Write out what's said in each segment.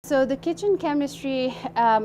So the kitchen chemistry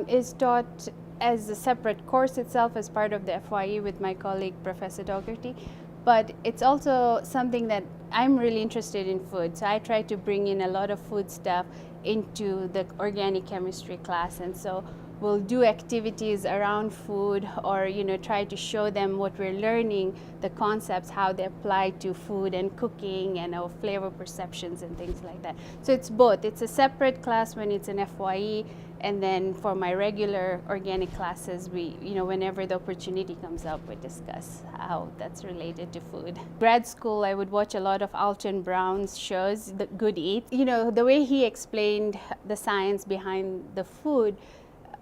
is taught as a separate course itself as part of the FYE with my colleague Professor Dougherty, but it's also something that I'm really interested in food, so I try to bring in a lot of food stuff into the organic chemistry class, and so we'll do activities around food, or try to show them what we're learning, the concepts, how they apply to food and cooking and our flavor perceptions and things like that. So it's both. It's a separate class when it's an FYE, and then for my regular organic classes, we, whenever the opportunity comes up, we discuss how that's related to food. Grad school, I would watch a lot of Alton Brown's shows, The Good Eat. The way he explained the science behind the food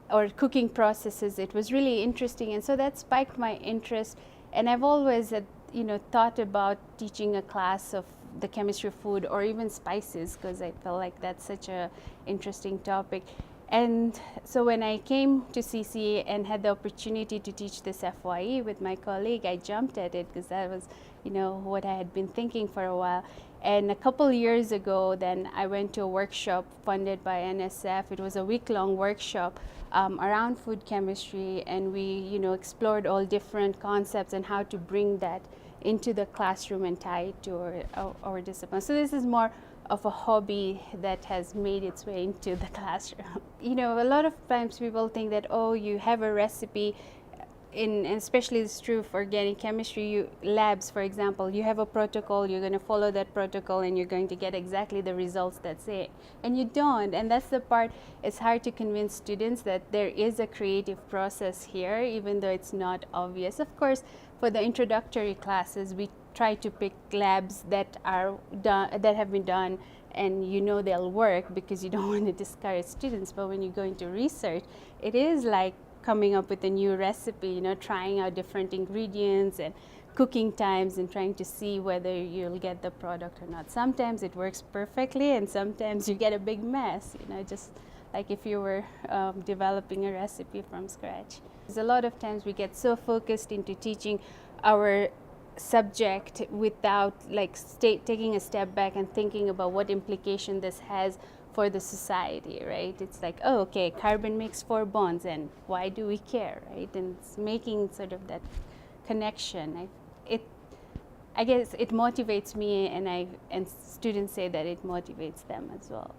or cooking processes, it was really interesting, and so that spiked my interest. And I've always thought about teaching a class of the chemistry of food or even spices, because I felt like that's such a interesting topic. And so when I came to CC and had the opportunity to teach this FYE with my colleague, I jumped at it because that was what I had been thinking for a while. And a couple years ago, then I went to a workshop funded by NSF. It was a week-long workshop around food chemistry, and we explored all different concepts and how to bring that into the classroom and tie it to our discipline. So this is more of a hobby that has made its way into the classroom. A lot of times people think that, oh, you have a recipe, and especially it's true for organic chemistry, labs, for example, you have a protocol, you're going to follow that protocol and you're going to get exactly the results that's it. And you don't, and that's the part. It's hard to convince students that there is a creative process here, even though it's not obvious. Of course, for the introductory classes, we try to pick labs that are done, that have been done, and they'll work, because you don't want to discourage students. But when you go into research, it is like coming up with a new recipe, trying out different ingredients and cooking times and trying to see whether you'll get the product or not. Sometimes it works perfectly, and sometimes you get a big mess, just like if you were developing a recipe from scratch. There's a lot of times we get so focused into teaching our subject without taking a step back and thinking about what implication this has for the society, right? It's like, oh, okay, carbon makes 4 bonds, and why do we care, right? And it's making sort of that connection. I guess it motivates me, and students say that it motivates them as well.